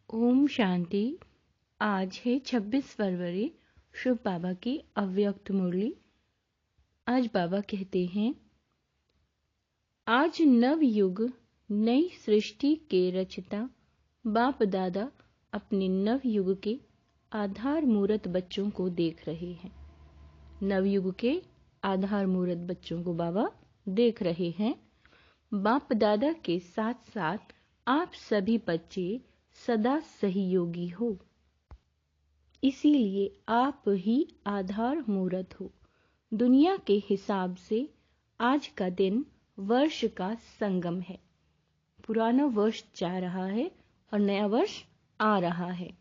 ओम शांति। आज है 26 फरवरी, शुभ बाबा की अव्यक्त मुरली। आज बाबा कहते हैं, आज नव युग नई सृष्टि के रचता बाप दादा अपने नव युग के आधार मूरत बच्चों को देख रहे हैं। नव युग के आधार मूरत बच्चों को बाबा देख रहे हैं। बाप दादा के साथ साथ आप सभी बच्चे सदा सहयोगी हो, इसीलिए आप ही आधार मूरत हो। दुनिया के हिसाब से आज का दिन वर्ष का संगम है। पुराना वर्ष जा रहा है और नया वर्ष आ रहा है।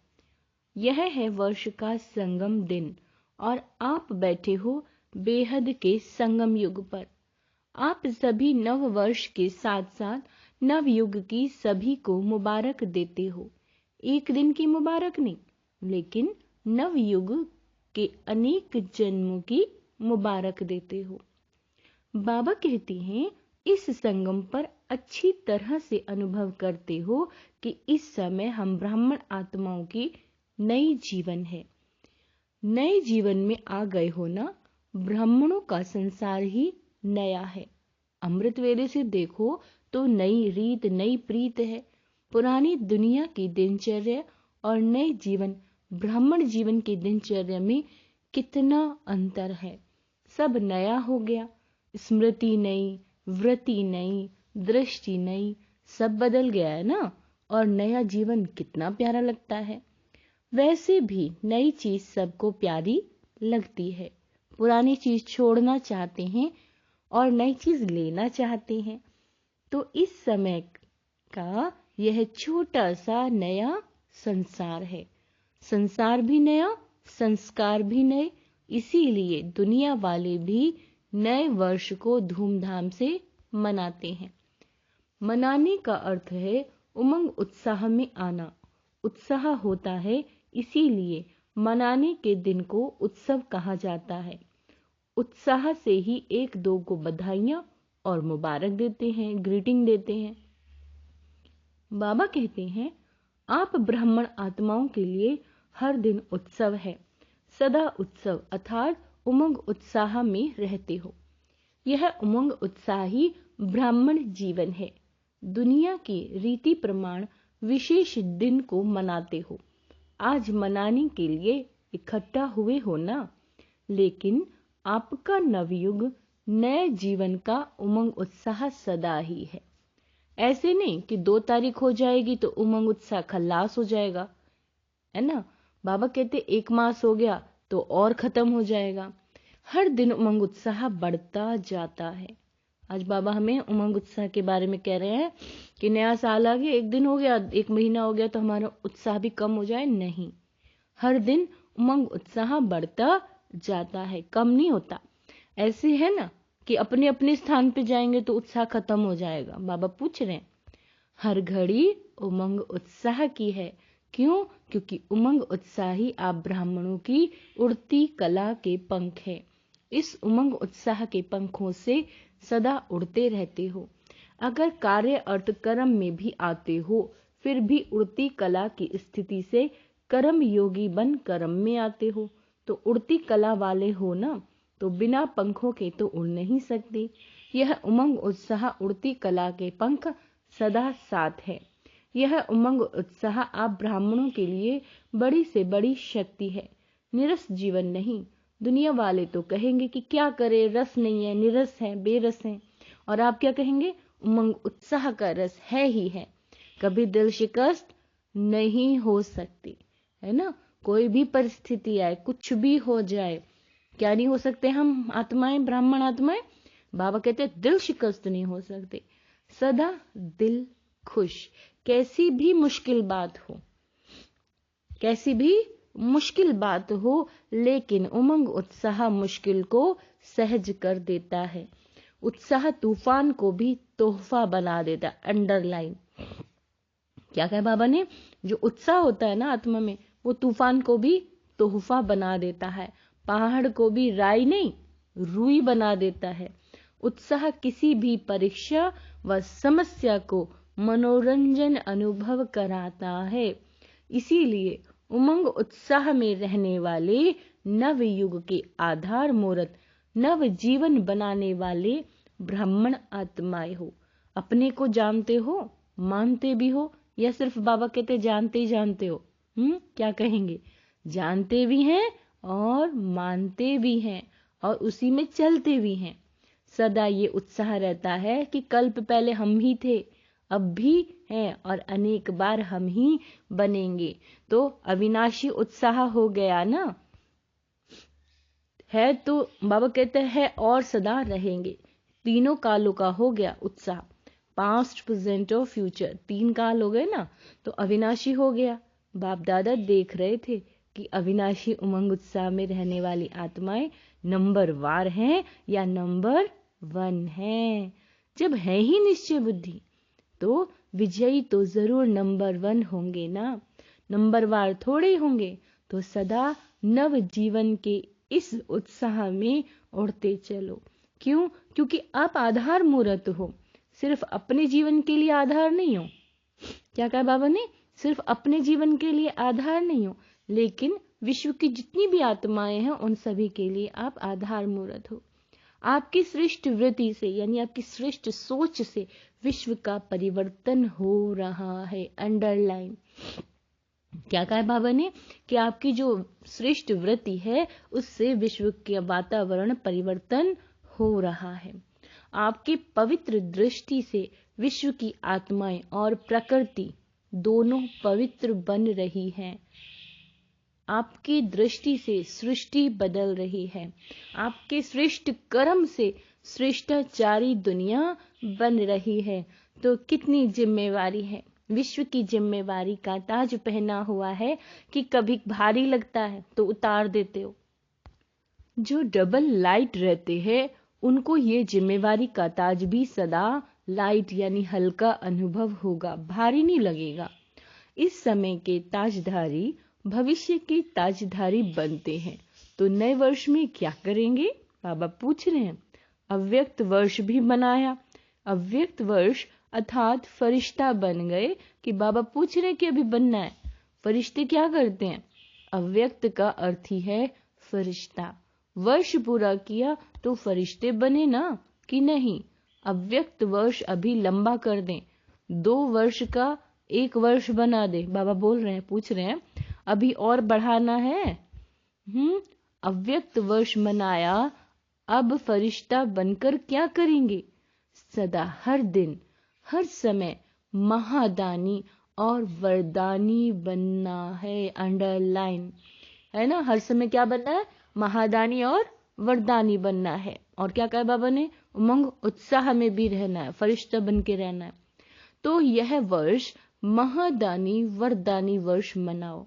यह है वर्ष का संगम दिन और आप बैठे हो बेहद के संगम युग पर। आप सभी नव वर्ष के साथ साथ नव युग की सभी को मुबारक देते हो। एक दिन की मुबारक नहीं, लेकिन नव युग के अनेक जन्मों की मुबारक देते हो। बाबा कहते हैं, इस संगम पर अच्छी तरह से अनुभव करते हो कि इस समय हम ब्राह्मण आत्माओं की नई जीवन है। नए जीवन में आ गए हो ना। ब्राह्मणों का संसार ही नया है। अमृत वेले से देखो तो नई रीत नई प्रीत है। पुरानी दुनिया की दिनचर्या और नए जीवन ब्राह्मण जीवन की दिनचर्या में कितना अंतर है। सब नया हो गया। स्मृति नई, वृत्ति नई, दृष्टि नई, सब बदल गया है ना। और नया जीवन कितना प्यारा लगता है। वैसे भी नई चीज सबको प्यारी लगती है। पुरानी चीज छोड़ना चाहते हैं और नई चीज लेना चाहते हैं। तो इस समय का यह छोटा सा नया संसार है। संसार भी नया, संस्कार भी नए। इसीलिए दुनिया वाले भी नए वर्ष को धूमधाम से मनाते हैं। मनाने का अर्थ है उमंग उत्साह में आना। उत्साह होता है, इसीलिए मनाने के दिन को उत्सव कहा जाता है। उत्साह से ही एक दो को बधाइयां और मुबारक देते हैं, ग्रीटिंग देते हैं। बाबा कहते हैं, आप ब्राह्मण आत्माओं के लिए हर दिन उत्सव है। सदा उत्सव अर्थात उमंग उत्साह में रहते हो। यह उमंग उत्साह ही ब्राह्मण जीवन है। दुनिया की रीति प्रमाण विशेष दिन को मनाते हो। आज मनाने के लिए इकट्ठा हुए हो ना। लेकिन आपका नवयुग नए जीवन का उमंग उत्साह सदा ही है। ऐसे नहीं कि 2 तारीख हो जाएगी तो उमंग उत्साह खल्लास हो जाएगा, है ना। बाबा कहते 1 मास हो गया तो और खत्म हो जाएगा। हर दिन उमंग उत्साह बढ़ता जाता है। आज बाबा हमें उमंग उत्साह के बारे में कह रहे हैं कि नया साल आ गया, 1 दिन हो गया, 1 महीना हो गया तो हमारा उत्साह भी कम हो जाए। नहीं, हर दिन उमंग उत्साह बढ़ता जाता है, कम नहीं होता। ऐसे है ना कि अपने अपने स्थान पे जाएंगे तो उत्साह खत्म हो जाएगा। बाबा पूछ रहे हैं, हर घड़ी उमंग उत्साह की है। क्यों? क्योंकि उमंग उत्साह ही आप ब्राह्मणों की उड़ती कला के पंख है। इस उमंग उत्साह के पंखों से सदा उड़ते रहते हो। अगर कार्य अर्थ कर्म में भी आते हो, फिर भी उड़ती कला की स्थिति से कर्म योगी बन कर्म में आते हो। तो उड़ती कला वाले हो ना, तो बिना पंखों के तो उड़ नहीं सकते। यह उमंग उत्साह उड़ती कला के पंख सदा साथ है। यह उमंग उत्साह आप ब्राह्मणों के लिए बड़ी से बड़ी शक्ति है। निरस जीवन नहीं। दुनिया वाले तो कहेंगे कि क्या करे, रस नहीं है, निरस है, बेरस है। और आप क्या कहेंगे? उमंग उत्साह का रस है ही है। कभी दिल शिकस्त नहीं हो सकती, है ना। कोई भी परिस्थिति आए, कुछ भी हो जाए, क्या नहीं हो सकते हम आत्माएं, ब्राह्मण आत्माएं? बाबा कहते हैं दिल शिकस्त नहीं हो सकते। सदा दिल खुश। कैसी भी मुश्किल बात हो, कैसी भी मुश्किल बात हो, लेकिन उमंग उत्साह मुश्किल को सहज कर देता है। उत्साह तूफान को भी तोहफा बना देता। अंडरलाइन क्या कहा बाबा ने? जो उत्साह होता है ना आत्मा में, वो तूफान को भी तोहफा बना देता है। पहाड़ को भी राई नहीं, रुई बना देता है। उत्साह किसी भी परीक्षा व समस्या को मनोरंजन अनुभव कराता है। इसीलिए उमंग उत्साह में रहने वाले नव युग के आधार मूर्त, नव जीवन बनाने वाले ब्राह्मण आत्माएं हो। अपने को जानते हो, मानते भी हो, या सिर्फ बाबा कहते जानते ही जानते हो? क्या कहेंगे? जानते भी हैं और मानते भी हैं और उसी में चलते भी हैं। सदा ये उत्साह रहता है कि कल्प पहले हम ही थे, अब भी हैं और अनेक बार हम ही बनेंगे। तो अविनाशी उत्साह हो गया ना, है तो बाबा कहते हैं और सदा रहेंगे। तीनों कालों का हो गया उत्साह, पास्ट, प्रेजेंट और फ्यूचर, 3 काल हो गए ना, तो अविनाशी हो गया। बाप दादा देख रहे थे कि अविनाशी उमंग उत्साह में रहने वाली आत्माएं नंबर वार हैं या नंबर 1 हैं। जब है ही निश्चय बुद्धि, तो विजयी तो जरूर नंबर 1 होंगे ना, नंबर वार थोड़े होंगे। तो सदा नव जीवन के इस उत्साह में उड़ते चलो। क्यों? क्योंकि आप आधार मूर्त हो, सिर्फ अपने जीवन के लिए आधार नहीं हो। क्या कहा बाबा ने? सिर्फ अपने जीवन के लिए आधार नहीं हो, लेकिन विश्व की जितनी भी आत्माएं हैं उन सभी के लिए आप आधार मूर्त हो। आपकी श्रेष्ठ वृत्ति से, यानी आपकी श्रेष्ठ सोच से विश्व का परिवर्तन हो रहा है। अंडरलाइन। क्या कहा बाबा ने? कि आपकी जो श्रेष्ठ वृत्ति है उससे विश्व के वातावरण परिवर्तन हो रहा है। आपकी पवित्र दृष्टि से विश्व की आत्माएं और प्रकृति दोनों पवित्र बन रही हैं। आपकी दृष्टि से सृष्टि बदल रही है। आपके श्रेष्ठ कर्म से श्रेष्ठाचारी दुनिया बन रही है। तो कितनी जिम्मेवारी है, विश्व की जिम्मेवारी का ताज पहना हुआ है कि कभी भारी लगता है तो उतार देते हो। जो डबल लाइट रहते हैं उनको ये जिम्मेवारी का ताज भी सदा लाइट यानी हल्का अनुभव होगा, भारी नहीं लगेगा। इस समय के ताजधारी भविष्य के ताजधारी बनते हैं। तो नए वर्ष में क्या करेंगे? बाबा पूछ रहे हैं। अव्यक्त वर्ष भी बनाया। अव्यक्त वर्ष अर्थात फरिश्ता बन गए कि बाबा पूछ रहे कि अभी बनना है। फरिश्ते क्या करते हैं? अव्यक्त का अर्थ ही है फरिश्ता। वर्ष पूरा किया तो फरिश्ते बने ना कि नहीं? अव्यक्त वर्ष अभी लंबा कर दें, 2 वर्ष का 1 वर्ष बना दे। बाबा बोल रहे हैं, पूछ रहे हैं अभी और बढ़ाना है? अव्यक्त वर्ष मनाया, अब फरिश्ता बनकर क्या करेंगे? सदा हर दिन हर समय महादानी और वरदानी बनना है। अंडरलाइन है ना, हर समय क्या बनना है? महादानी और वरदानी बनना है। और क्या कहा बाबा ने? उमंग उत्साह में भी रहना है, फरिश्ता बन के रहना है। तो यह वर्ष महादानी वरदानी वर्ष मनाओ।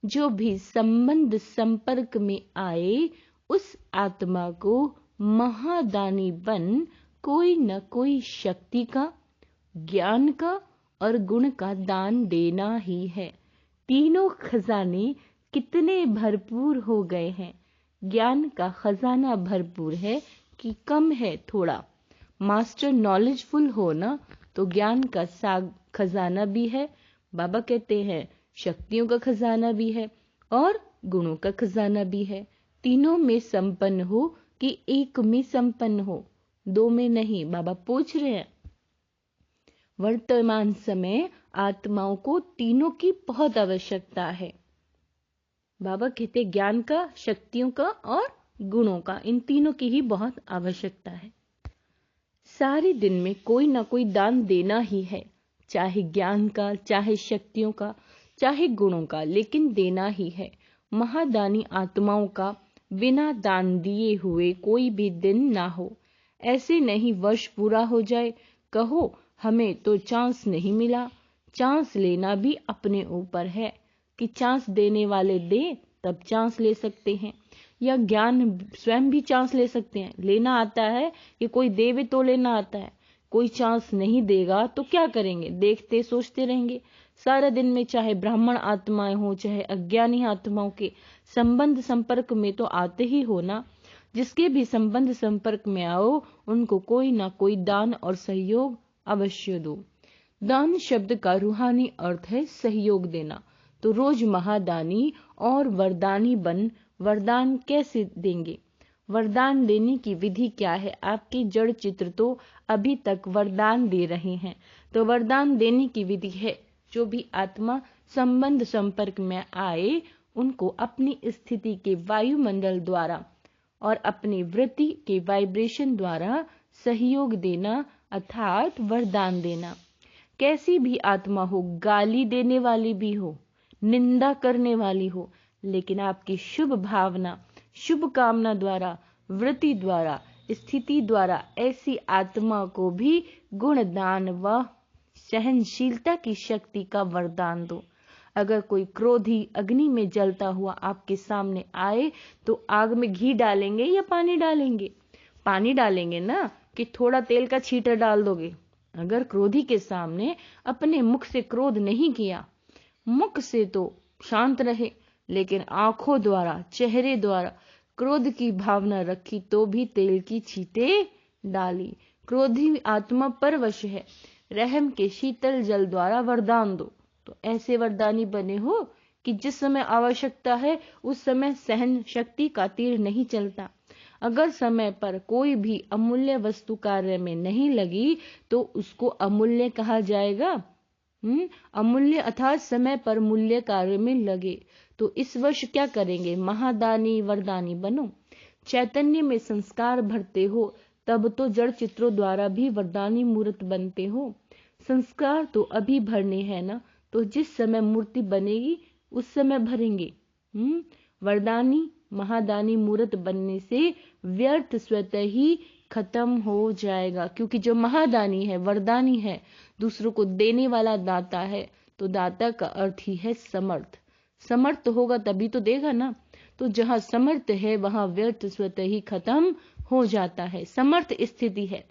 जो भी संबंध संपर्क में आए उस आत्मा को महादानी बन कोई न कोई शक्ति का, ज्ञान का और गुण का दान देना ही है। तीनों खजाने कितने भरपूर हो गए हैं। ज्ञान का खजाना भरपूर है कि कम है थोड़ा? मास्टर नॉलेजफुल हो ना तो ज्ञान का खजाना भी है। बाबा कहते हैं शक्तियों का खजाना भी है और गुणों का खजाना भी है। तीनों में संपन्न हो कि एक में संपन्न हो, 2 में नहीं? बाबा पूछ रहे हैं। वर्तमान समय आत्माओं को तीनों की बहुत आवश्यकता है। बाबा कहते ज्ञान का, शक्तियों का और गुणों का, इन तीनों की ही बहुत आवश्यकता है। सारे दिन में कोई ना कोई दान देना ही है, चाहे ज्ञान का, चाहे शक्तियों का, चाहे गुणों का, लेकिन देना ही है। महादानी आत्माओं का बिना दान दिए हुए कोई भी दिन ना हो। ऐसे नहीं वर्ष पूरा हो जाए, कहो हमें तो चांस नहीं मिला। चांस लेना भी अपने ऊपर है कि चांस देने वाले दे तब चांस ले सकते हैं, या ज्ञान स्वयं भी चांस ले सकते हैं। लेना आता है कि कोई देवे तो लेना आता है। कोई चांस नहीं देगा तो क्या करेंगे? देखते सोचते रहेंगे सारा दिन में। चाहे ब्राह्मण आत्माएं हो चाहे अज्ञानी आत्माओं के संबंध संपर्क में तो आते ही हो ना। जिसके भी संबंध संपर्क में आओ उनको कोई ना कोई दान और सहयोग अवश्य दो। दान शब्द का रूहानी अर्थ है सहयोग देना। तो रोज महादानी और वरदानी बन वरदान कैसे देंगे? वरदान देने की विधि क्या है? आपके जड़ चित्र तो अभी तक वरदान दे रहे हैं। तो वरदान देने की विधि है, जो भी आत्मा संबंध संपर्क में आए उनको अपनी स्थिति के वायुमंडल द्वारा और अपनी वृत्ति के वाइब्रेशन द्वारा सहयोग देना, अर्थात वरदान देना। कैसी भी आत्मा हो, गाली देने वाली भी हो, निंदा करने वाली हो, लेकिन आपकी शुभ भावना, शुभ कामना द्वारा, वृत्ति द्वारा, स्थिति द्वारा ऐसी आत्मा को भी गुणदान व सहनशीलता की शक्ति का वरदान दो। अगर कोई क्रोधी अग्नि में जलता हुआ आपके सामने आए तो आग में घी डालेंगे या पानी डालेंगे? पानी डालेंगे ना, कि थोड़ा तेल का छींटा डाल दोगे? अगर क्रोधी के सामने अपने मुख से क्रोध नहीं किया, मुख से तो शांत रहे, लेकिन आंखों द्वारा, चेहरे द्वारा क्रोध की भावना रखी तो भी तेल की छींटे डाली। क्रोधी आत्मा परवश है, रहम के शीतल जल द्वारा वरदान दो। तो ऐसे वरदानी बने हो कि जिस समय आवश्यकता है उस समय सहन शक्ति का तीर नहीं चलता। अगर समय पर कोई भी अमूल्य वस्तु कार्य में नहीं लगी तो उसको अमूल्य कहा जाएगा? अमूल्य अर्थात समय पर मूल्य कार्य में लगे। तो इस वर्ष क्या करेंगे? महादानी वरदानी बनो। चैतन्य में संस्कार भरते हो तब तो जड़ चित्रों द्वारा भी वरदानी मूर्त बनते हो। संस्कार तो अभी भरने हैं ना, तो जिस समय मूर्ति बनेगी उस समय भरेंगे। वरदानी महादानी मूर्त बनने से व्यर्थ स्वतः ही खत्म हो जाएगा, क्योंकि जो महादानी है, वरदानी है, दूसरों को देने वाला दाता है। तो दाता का अर्थ ही है समर्थ। समर्थ होगा तभी तो देगा ना। तो जहां समर्थ है वहां व्यर्थ स्वतः ही खत्म हो जाता है। समर्थ स्थिति है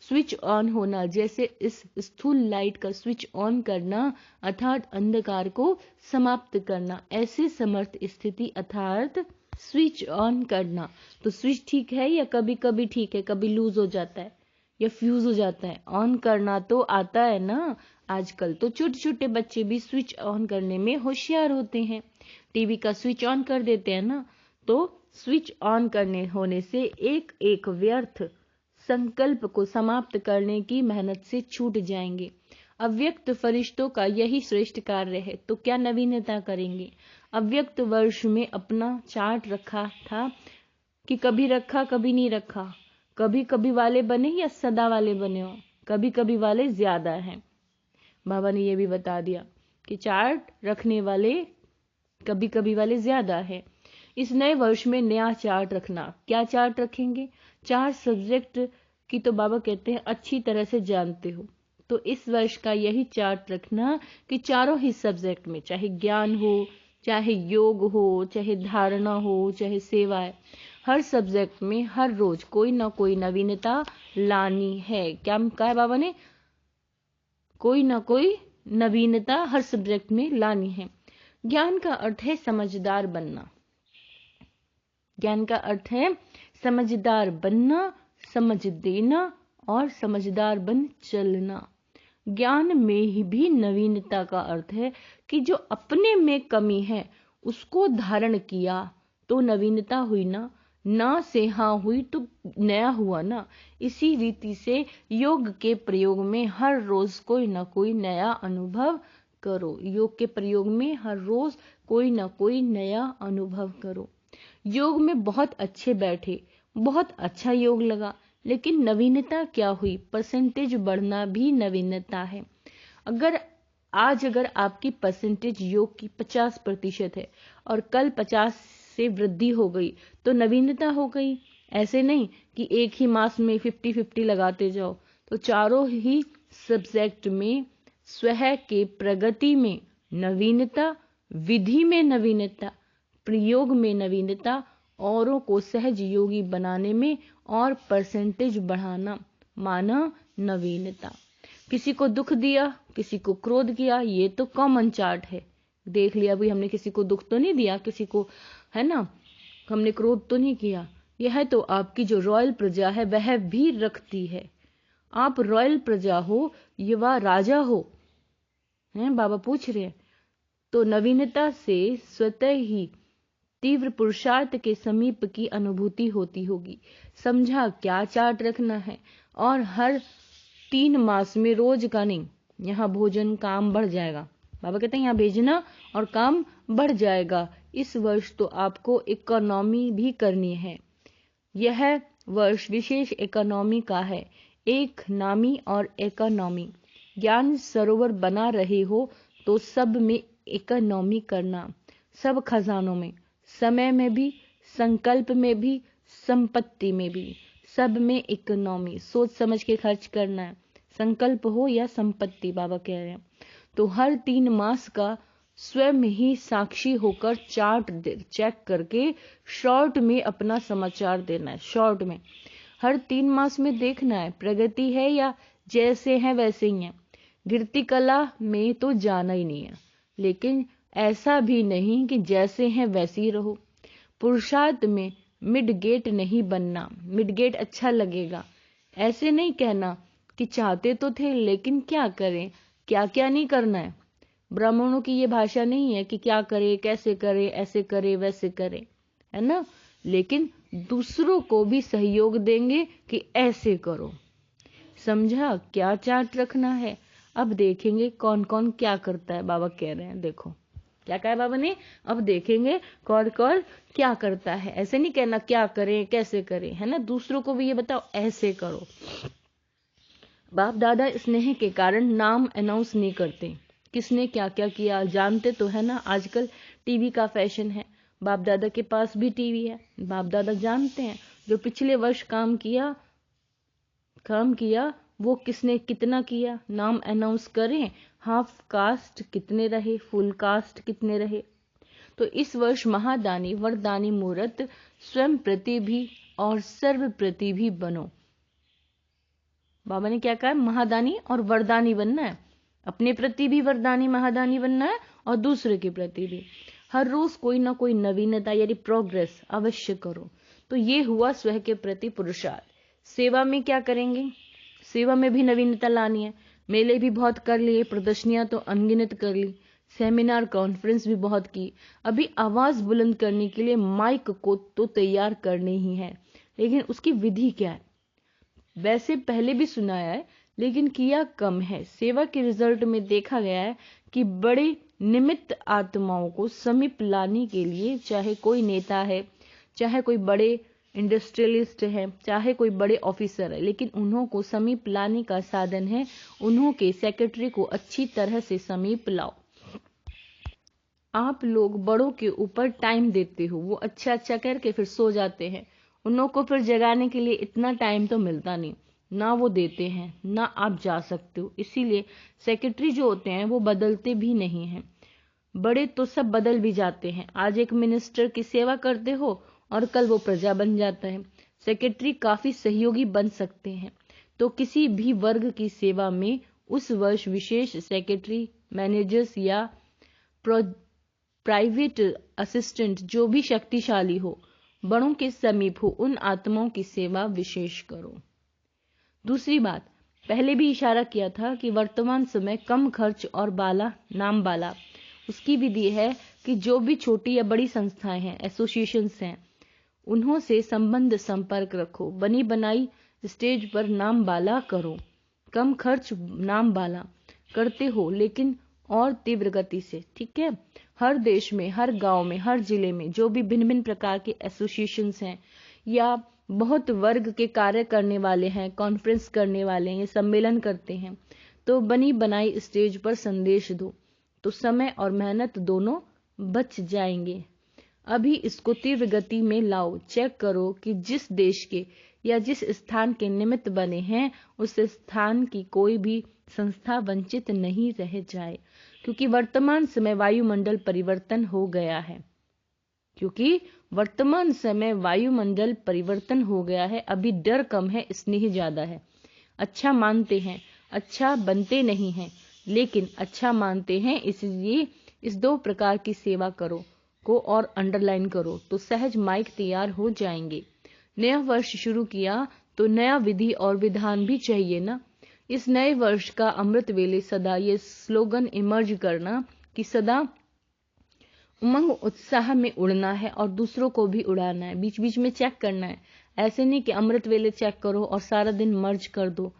स्विच ऑन होना, जैसे इस स्थूल लाइट का स्विच ऑन करना अर्थात अंधकार को समाप्त करना। ऐसे समर्थ स्थिति अर्थात स्विच ऑन करना। तो स्विच ठीक है या कभी कभी ठीक है, कभी लूज हो जाता है या फ्यूज हो जाता है। ऑन करना तो आता है ना। आजकल तो छोटे छोटे बच्चे भी स्विच ऑन करने में होशियार होते हैं। टीवी का स्विच ऑन कर देते हैं ना। तो स्विच ऑन करने होने से एक एक व्यर्थ संकल्प को समाप्त करने की मेहनत से छूट जाएंगे। अव्यक्त फरिश्तों का यही श्रेष्ठ कार्य है। तो क्या नवीनता करेंगे? अव्यक्त वर्ष में अपना चार्ट रखा था कि कभी रखा कभी नहीं रखा, कभी कभी वाले बने या सदा वाले बने हो? कभी कभी वाले ज्यादा हैं। बाबा ने ये भी बता दिया कि चार्ट रखने वाले कभी कभी वाले ज्यादा है। इस नए वर्ष में नया चार्ट रखना। क्या चार्ट रखेंगे? 4 सब्जेक्ट की तो बाबा कहते हैं अच्छी तरह से जानते हो। तो इस वर्ष का यही चार्ट रखना कि चारों ही सब्जेक्ट में, चाहे ज्ञान हो, चाहे योग हो, चाहे धारणा हो, चाहे सेवा है, हर सब्जेक्ट में हर रोज कोई ना कोई नवीनता लानी है। क्या कहा बाबा ने? कोई ना कोई नवीनता हर सब्जेक्ट में लानी है। ज्ञान का अर्थ है समझदार बनना। ज्ञान का अर्थ है समझदार बनना, समझ देना और समझदार बन चलना। ज्ञान में ही भी नवीनता का अर्थ है कि जो अपने में कमी है उसको धारण किया तो नवीनता हुई ना। ना से हाँ हुई तो नया हुआ ना। इसी रीति से योग के प्रयोग में हर रोज कोई ना कोई नया अनुभव करो। योग के प्रयोग में हर रोज कोई ना कोई नया अनुभव करो। योग में बहुत अच्छे बैठे, बहुत अच्छा योग लगा, लेकिन नवीनता क्या हुई? परसेंटेज बढ़ना भी नवीनता है। अगर आपकी परसेंटेज योग की 50% है और कल 50 से वृद्धि हो गई तो नवीनता हो गई। ऐसे नहीं कि एक ही मास में 50-50 लगाते जाओ। तो चारों ही सब्जेक्ट में स्वयं के प्रगति में नवीनता, विधि में नवीनता, प्रयोग में नवीनता, औरों को सहज योगी बनाने में और परसेंटेज बढ़ाना माना नवीनता। किसी को दुख दिया, किसी को क्रोध किया, ये तो कॉमन चार्ट है। देख लिया भी हमने, किसी को दुख तो नहीं दिया, किसी को है ना, हमने क्रोध तो नहीं किया। यह तो आपकी जो रॉयल प्रजा है वह भी रखती है। आप रॉयल प्रजा हो, युवा राजा हो, हैं? बाबा पूछ रहे हैं तो नवीनता से स्वतः ही तीव्र पुरुषार्थ के समीप की अनुभूति होती होगी। समझा क्या चार्ट रखना है, और हर 3 मास में रोज का नहीं, यहाँ भोजन काम बढ़ जाएगा। बाबा कहते हैं यहाँ भेजना और काम बढ़ जाएगा। इस वर्ष तो आपको इकोनॉमी भी करनी है। यह वर्ष विशेष इकोनॉमी का है, एक नामी और इकोनॉमी। ज्ञान सरोवर बना रहे हो तो सब में इकोनॉमी करना, सब खजानों में, समय में भी, संकल्प में भी, संपत्ति में भी, सब में इकोनॉमी। सोच समझ के खर्च करना है, संकल्प हो या संपत्ति। बाबा कह रहे हैं तो हर 3 मास का स्वयं ही साक्षी होकर चार्ट चेक करके शॉर्ट में अपना समाचार देना है। शॉर्ट में हर 3 मास में देखना है प्रगति है या जैसे है वैसे ही है। गिरती कला में तो जाना ही नहीं है, लेकिन ऐसा भी नहीं कि जैसे हैं वैसे ही रहो। पुरुषार्थ में मिड गेट नहीं बनना। मिड गेट अच्छा लगेगा, ऐसे नहीं कहना कि चाहते तो थे लेकिन क्या करें, क्या क्या नहीं करना है। ब्राह्मणों की ये भाषा नहीं है कि क्या करे, कैसे करे, ऐसे करे, वैसे करे, है ना। लेकिन दूसरों को भी सहयोग देंगे कि ऐसे करो। समझा क्या चार्ट रखना है। अब देखेंगे कौन कौन क्या करता है। बाबा कह रहे हैं देखो क्या कहा है बाबा ने, अब देखेंगे कौन कौन क्या करता है। ऐसे नहीं कहना क्या करें कैसे करें, है ना। दूसरों को भी ये बताओ ऐसे करो। बाप दादा स्नेह के कारण नाम अनाउंस नहीं करते, किसने क्या क्या किया जानते तो है ना। आजकल टीवी का फैशन है, बाप दादा के पास भी टीवी है। बाप दादा जानते हैं जो पिछले वर्ष काम किया वो किसने कितना किया। नाम अनाउंस करें, हाफ कास्ट कितने रहे, फुल कास्ट कितने रहे। तो इस वर्ष महादानी वरदानी मूर्त स्वयं प्रति भी और सर्व प्रति भी बनो। बाबा ने क्या कहा, महादानी और वरदानी बनना है। अपने प्रति भी वरदानी महादानी बनना है और दूसरे के प्रति भी। हर रोज कोई ना कोई नवीनता यानी प्रोग्रेस अवश्य करो। तो ये हुआ स्वयं के प्रति पुरुषार्थ। सेवा में क्या करेंगे, सेवा में भी नवीनता लानी है। मेले भी बहुत कर लिए, प्रदर्शनियां तो अनगिनत कर ली, सेमिनार कॉन्फ्रेंस भी बहुत की। अभी आवाज बुलंद करने के लिए माइक को तो तैयार करने ही है, लेकिन उसकी विधि क्या है। वैसे पहले भी सुनाया है लेकिन किया कम है। सेवा के रिजल्ट में देखा गया है कि बड़े निमित्त आत्माओं को समीप लाने के लिए, चाहे कोई नेता है, चाहे कोई बड़े इंडस्ट्रियलिस्ट है, चाहे कोई बड़े ऑफिसर है, लेकिन उन्हों को समीप लाने का साधन है उन्हों के सेक्रेटरी को अच्छी तरह से समीप लाओ। आप लोग बड़ों के ऊपर टाइम देते हो, वो अच्छा अच्छा करके फिर सो जाते हैं। उन्हों को फिर जगाने के लिए इतना टाइम तो मिलता नहीं, ना वो देते हैं ना आप जा सकते हो। इसीलिए सेक्रेटरी जो होते हैं वो बदलते भी नहीं हैं। बड़े तो सब बदल भी जाते हैं। आज एक मिनिस्टर की सेवा करते हो और कल वो प्रजा बन जाता है। सेक्रेटरी काफी सहयोगी बन सकते हैं। तो किसी भी वर्ग की सेवा में उस वर्ष विशेष सेक्रेटरी, मैनेजर्स या प्राइवेट असिस्टेंट जो भी शक्तिशाली हो, बड़ों के समीप हो, उन आत्माओं की सेवा विशेष करो। दूसरी बात, पहले भी इशारा किया था कि वर्तमान समय कम खर्च और नाम बाला। उसकी विधि है कि जो भी छोटी या बड़ी संस्थाएं हैं, एसोसिएशंस हैं, उन्हों से संबंध संपर्क रखो। बनी बनाई स्टेज पर नाम बाला करो। कम खर्च नाम बाला करते हो लेकिन और तीव्र गति से, ठीक है। हर देश में, हर गांव में, हर जिले में जो भी भिन्न भिन्न प्रकार के एसोसिएशंस हैं या बहुत वर्ग के कार्य करने वाले हैं, कॉन्फ्रेंस करने वाले हैं, सम्मेलन करते हैं, तो बनी बनाई स्टेज पर संदेश दो, तो समय और मेहनत दोनों बच जाएंगे। अभी इसको तीव्र गति में लाओ। चेक करो कि जिस देश के या जिस स्थान के निमित्त बने हैं उस स्थान की कोई भी संस्था वंचित नहीं रह जाए, क्योंकि वर्तमान समय वायुमंडल परिवर्तन हो गया है। अभी डर कम है, स्नेह ज्यादा है। अच्छा मानते हैं, अच्छा बनते नहीं हैं, लेकिन अच्छा मानते हैं। इसलिए इस 2 प्रकार की सेवा करो को और अंडरलाइन करो तो सहज माइक तैयार हो जाएंगे। नया वर्ष शुरू किया तो नया विधि और विधान भी चाहिए ना। इस नए वर्ष का अमृत वेले सदा ये स्लोगन इमर्ज करना कि सदा उमंग उत्साह में उड़ना है और दूसरों को भी उड़ाना है, बीच बीच में चेक करना है। ऐसे नहीं कि अमृत वेले चेक करो और सारा दिन मर्ज कर दो,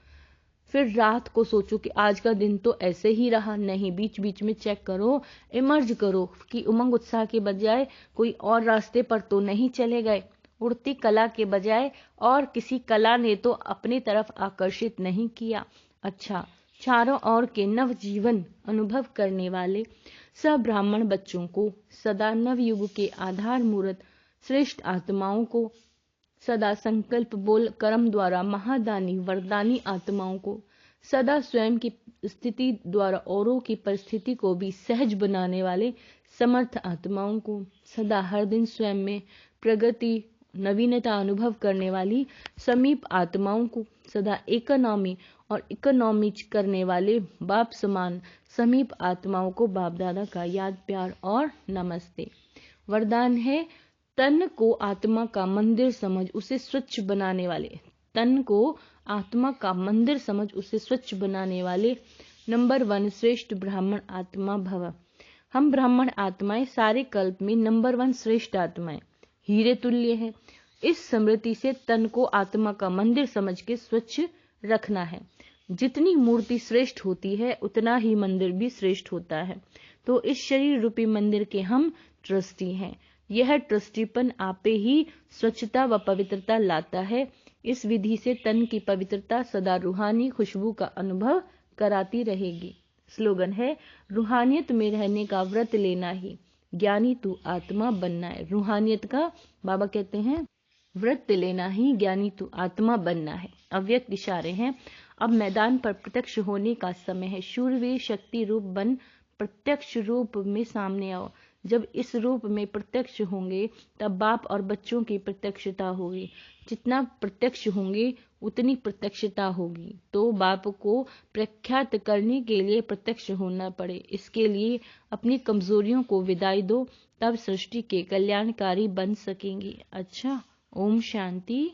फिर रात को सोचो कि आज का दिन तो ऐसे ही रहा। नहीं, बीच बीच में चेक करो, इमर्ज करो कि उमंग उत्साह के बजाय कोई और रास्ते पर तो नहीं चले गए, उड़ती कला के बजाय और किसी कला ने तो अपनी तरफ आकर्षित नहीं किया। अच्छा, चारों ओर के नव जीवन अनुभव करने वाले सब ब्राह्मण बच्चों को, सदा नव युग के आधार मूर्त श्रेष्ठ आत्माओं को, सदा संकल्प बोल कर्म द्वारा महादानी वरदानी आत्माओं को, सदा स्वयं की स्थिति द्वारा औरों की परिस्थिति को भी सहज बनाने वाले समर्थ आत्माओं को, सदा हर दिन स्वयं में प्रगति नवीनता अनुभव करने वाली समीप आत्माओं को, सदा इकोनॉमी और इकोनॉमीज करने वाले बाप समान समीप आत्माओं को बाप दादा का याद प्यार और नमस्ते। वरदान है, तन को आत्मा का मंदिर समझ उसे स्वच्छ बनाने वाले, तन को आत्मा का मंदिर समझ उसे स्वच्छ बनाने वाले नंबर 1 श्रेष्ठ ब्राह्मण आत्मा भव। हम ब्राह्मण आत्माएं सारे कल्प में नंबर 1 श्रेष्ठ आत्माएं हीरे तुल्य है। इस स्मृति से तन को आत्मा का मंदिर समझ के स्वच्छ रखना है। जितनी मूर्ति श्रेष्ठ होती है उतना ही मंदिर भी श्रेष्ठ होता है। तो इस शरीर रूपी मंदिर के हम ट्रस्टी हैं। यह ट्रस्टीपन आपे ही स्वच्छता व पवित्रता लाता है। इस विधि से तन की पवित्रता सदा रूहानी खुशबू का अनुभव कराती रहेगी। स्लोगन है, रूहानियत में रहने का व्रत लेना ही ज्ञानी तू आत्मा बनना है। रूहानियत का बाबा कहते हैं व्रत लेना ही ज्ञानी तू आत्मा बनना है। अव्यक्त इशारे हैं। अब मैदान पर प्रत्यक्ष होने का समय है। शूरवीर शक्ति रूप बन प्रत्यक्ष रूप में सामने आओ। जब इस रूप में प्रत्यक्ष होंगे तब बाप और बच्चों की प्रत्यक्षता होगी। जितना प्रत्यक्ष होंगे उतनी प्रत्यक्षता होगी। तो बाप को प्रख्यात करने के लिए प्रत्यक्ष होना पड़े। इसके लिए अपनी कमजोरियों को विदाई दो, तब सृष्टि के कल्याणकारी बन सकेंगे। अच्छा, ओम शांति।